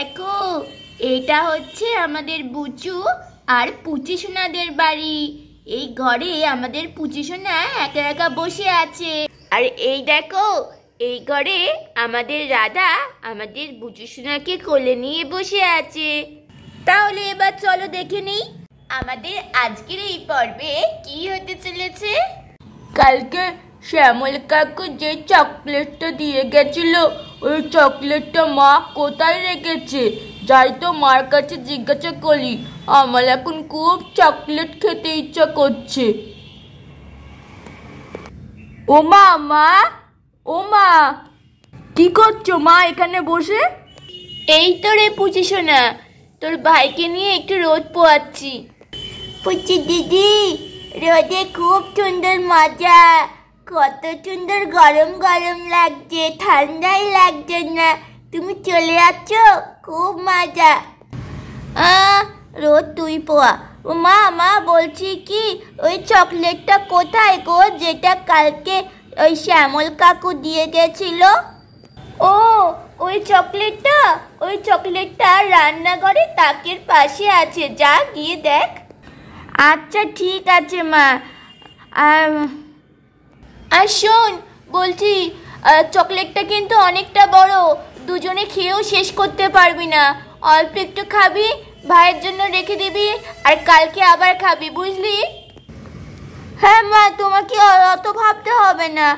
দেখো, এটা হচ্ছে আমাদের বুচু আর পুচি সোনাদের বাড়ি। এই ঘরে আমাদের পুচি সোনা একা একা বসে আছে। আর এই দেখো, এই ঘরে আমাদের রাধা আমাদের বুচি সোনাকে কোলে নিয়ে বসে আছে। তাহলে এবার চলো দেখে নেই আমাদের আজকের এই পর্বে কি হতে চলেছে। কালকে শ্যামল কাকু যে চকলেটটা দিয়ে গেছিল, ওই চকলেটটা মা কোথায় রেখেছে? যাই তো মার কাছে জিজ্ঞাসা করি। আমার এখন খুব চকলেট খেতে ইচ্ছা করছে। ও মা, মা, ও মা, কি করছো মা এখানে বসে? এই তো রে পুচি সোনা, তোর ভাইকে নিয়ে একটু রোদ পোয়াচ্ছি। পুচি দিদি, রোদে খুব সুন্দর মজা। কত সুন্দর গরম গরম লাগছে, ঠান্ডাই লাগছে না। তুমি চলে যাচ্ছ, খুব মজা। রোদ তুই পোয়া। ও মা, মা বলছি কি, ওই চকলেটটা কোথায় গো, যেটা কালকে ওই শ্যামল কাকু দিয়ে গেছিল? ও, ওই চকলেটটা রান্নাঘরে তাকের পাশে আছে, যা গিয়ে দেখ। আচ্ছা ঠিক আছে মা। আর শোন, বলছি চকলেটটা কিন্তু অনেকটা বড়, দুজনে খেয়েও শেষ করতে পারবি না। অল্প একটু খাবি, ভাইয়ের জন্য রেখে দিবি, আর কালকে আবার খাবি, বুঝলি? হ্যাঁ মা, তোমাকে অত ভাবতে হবে না।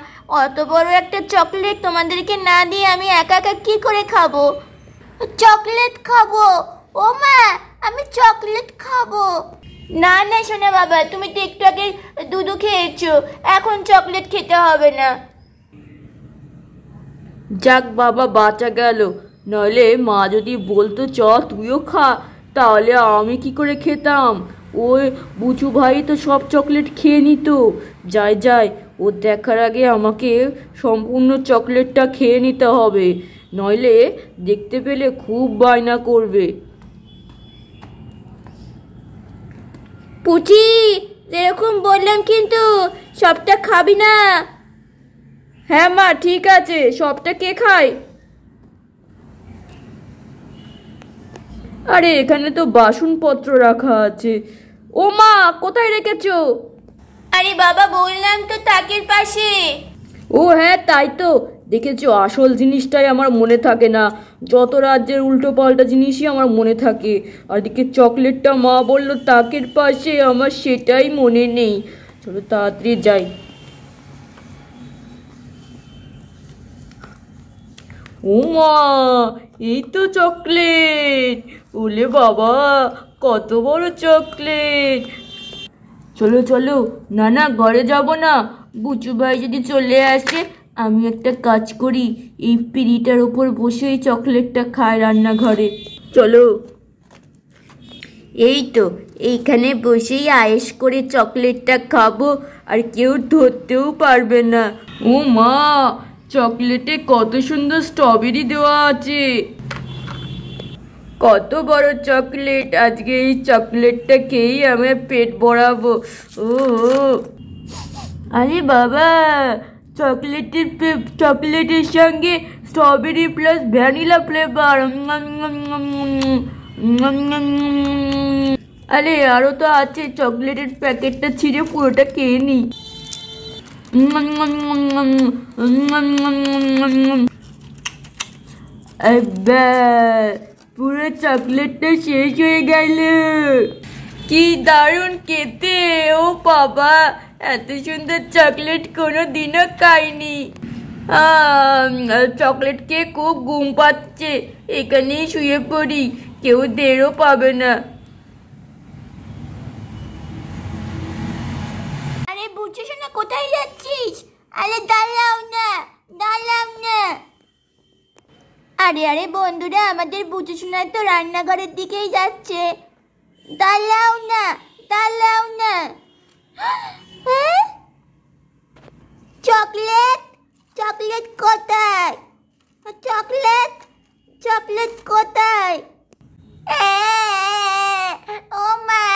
অত বড় একটা চকলেট তোমাদেরকে না দিয়ে আমি একা একা কি করে খাবো? চকলেট খাবো? ও মা, আমি চকলেট খাবো। না না শোনা বাবা, তুমি তো একটু আগে দুধু খেয়েছো, এখন চকলেট খেতে হবে না। যাক বাবা, বাঁচা গেল। নইলে মা যদি বলতো চ তুইও খা, তাহলে আমি কি করে খেতাম? ওই বুচু ভাই তো সব চকলেট খেয়ে নিত। যাই যাই, ও দেখার আগে আমাকে সম্পূর্ণ চকলেটটা খেয়ে নিতে হবে, নইলে দেখতে পেলে খুব বায়না করবে। পুচি, এরকম বললাম কিন্তু সবটা খাবি না। হ্যাঁ মা, ঠিক আছে, সবটা কে খায়? আরে এখানে তো বাসনপত্র রাখা আছে। ও মা, কোথায় রেখেছো? আরে বাবা, বললাম তো তাকের পাশে। ও হ্যাঁ, তাই তো। দেখেছো, আসল জিনিসটাই আমার মনে থাকে না, যত রাজ্যের উল্টো পাল্টা জিনিসই আমার মনে থাকে। আর দিকে চকলেটটা মা বললো তাকের পাশে, আমার সেটাই মনে নেই। চলো তাড়াতাড়ি যাই। ও মা, এই তো চকলেট। ওলে বাবা, কত বড় চকলেট! চলো চলো, না না, ঘরে যাব না। বুচু ভাই যদি চলে আসে, আমি একটা কাজ করি, এই পিঁড়িটার ওপর বসে এই চকলেটটা খাই রান্নাঘরে। চলো। এই তো, এইখানে বসেই আয়েশ করে চকলেটটা খাবো, আর কেউ ধরতেও পারবে না। ও মা, চকলেটে কত সুন্দর স্ট্রবেরি দেওয়া আছে। কত বড় চকলেট! আজকে এই চকলেটটা খেয়েই আমার পেট ভরাবো। ও আরে বাবা, চকলেটের সঙ্গে স্ট্রবেরি প্লাস ভ্যানিলা ফ্লেভার। আরে আরো তো আছে, চকলেটের প্যাকেটটা ছিঁড়ে পুরোটা খেয়ে নি। পুরো চকলেটটা শেষ হয়ে গেল। কি দারুণ খেতে! ও বাবা, এত সুন্দর চকলেট কোনো দিনও খাইনি। চকলেট খেয়ে খুব ঘুম পাচ্ছে, এখানেই শুয়ে পড়ি, কেউ টেরও পাবে না। আরে বুঝছিস না, কোথায় যাচ্ছিস? আরে দাঁড়াও না, দাঁড়াও না। আরে আরে বন্ধুরা, আমাদের বুঝু শোনা তো রান্নাঘরের দিকেই যাচ্ছে। দাঁড়াও না, দাঁড়াও না। চকলেট, চকলেট কোথায়? চকলেট, চকলেট কোথায়? ও মা,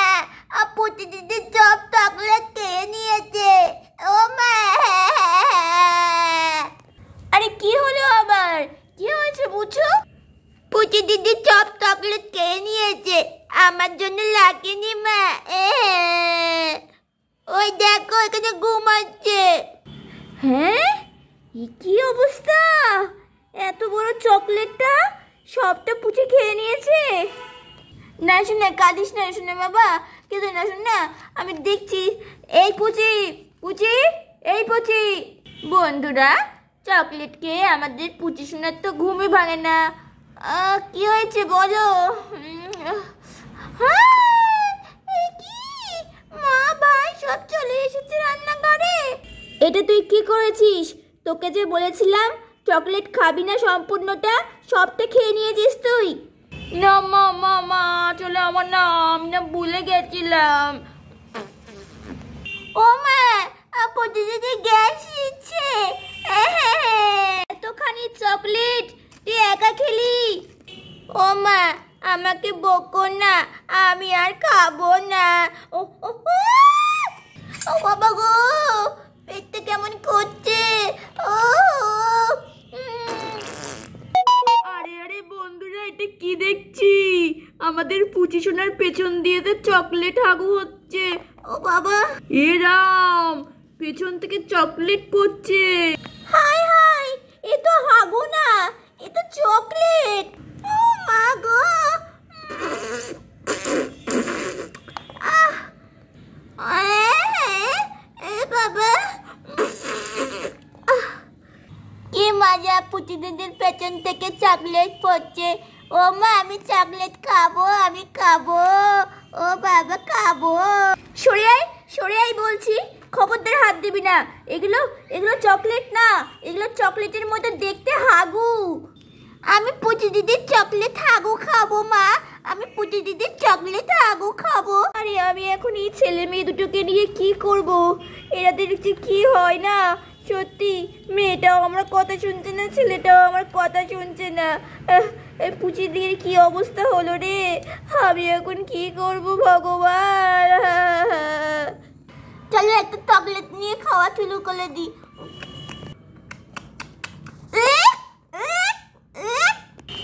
পুচি দিদি সব চকলেট খেয়ে নিয়েছে। ও মা! আরে কি হলো আবার? কি হয়েছে বুঝো? পুচি দিদি সব ওই দেখো এখানে ঘুমাচ্ছে। হ্যাঁ, কি অবস্থা! এত বড় চকলেটটা সবটা পুচে খেয়ে নিয়েছে। না শুনে কাঁদিস না শুনে বাবা, কিন্তু না শুন না, আমি দেখছি। এই পুচি পুচি, এই পুচি। বন্ধুরা, চকলেট খেয়ে আমাদের পুচি শোনার তো ঘুমই ভাঙে না। কি হয়েছে বলো? মা ভাই সব চলে এসেছে রান্নাঘরে। এটা তুই কি করেছিস? তোকে যে বলেছিলাম চকলেট খাবি না সম্পূর্ণটা, সবটা খেয়ে নিয়েছিস তুই। না মা মা মা, চলে আমার না, আমি না ভুলে গেছিলাম। ও মা, প্রতিদিকে গ্যাস দিচ্ছে। এতখানি চকলেট তুই একা খেলি? ও মা, আমাকে বকো না, আমি আর খাবো না। ও ও ও বাবা গো, পেটটা কেমন করছে। ও আরে আরে বন্ধুরা, এটা কি দেখছি? আমাদের পুচি সোনার পেছন দিয়ে তো চকলেট হাগু হচ্ছে। ও বাবা, এ রাম, পেছন থেকে চকলেট পড়ছে। হাই হাই, এ তো হাগু না, এ তো চকলেট। ও মা গো, বাবা, কি মজা! পুচিদের পেছন থেকে চকলেট পড়ছে। ও মা, আমি চকলেট খাবো, আমি খাবো। ও বাবা, খাবো। সরে আয় বলছি, খবরদার হাত দিবি না। এগুলো এগুলো চকলেট না, এগুলো চকলেটের মতো দেখতে হাগু। আমি পুচি দিদির চকলেট হাগু খাবো মা, আমি পুচি দিদির চকলেট হাগু খাবো। আরে আমি এখন এই ছেলে মেয়ে দুটোকে নিয়ে কি করব? এরাদের যে কি হয় না, সত্যি মেয়েটাও আমার কথা শুনছে না, ছেলেটাও আমার কথা শুনছে না। পুচি দিদির কি অবস্থা হলো রে, আমি এখন কি করব ভগবান। চলো একটা চকলেট নিয়ে খাওয়া শুরু করে দিই।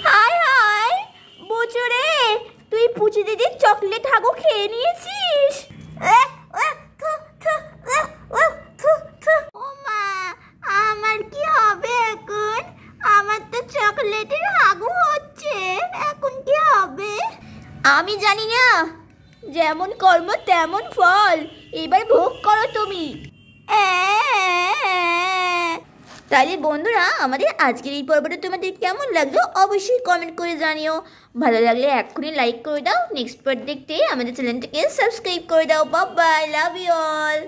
হাই হাই বুচুরে, তুই পুচি দিদির চকলেট হাগু খেয়ে নিয়েছিস? ও মা, আমার কি হবে এখন? আমার তো চকলেটের হাগু হচ্ছে, এখন কি হবে? আমি জানি না, যেমন কর্ম তেমন ফল, এবার ভোগ করো তুমি। তাহলে বন্ধুরা, আমাদের আজকের এই পর্বটা তোমাদের কেমন লাগলো অবশ্যই কমেন্ট করে জানিও। ভালো লাগলে এক্ষুনি লাইক করে দাও। নেক্সট পার্ট দেখতে আমাদের চ্যানেলটাকে সাবস্ক্রাইব করে দাও। Bye bye, love you all.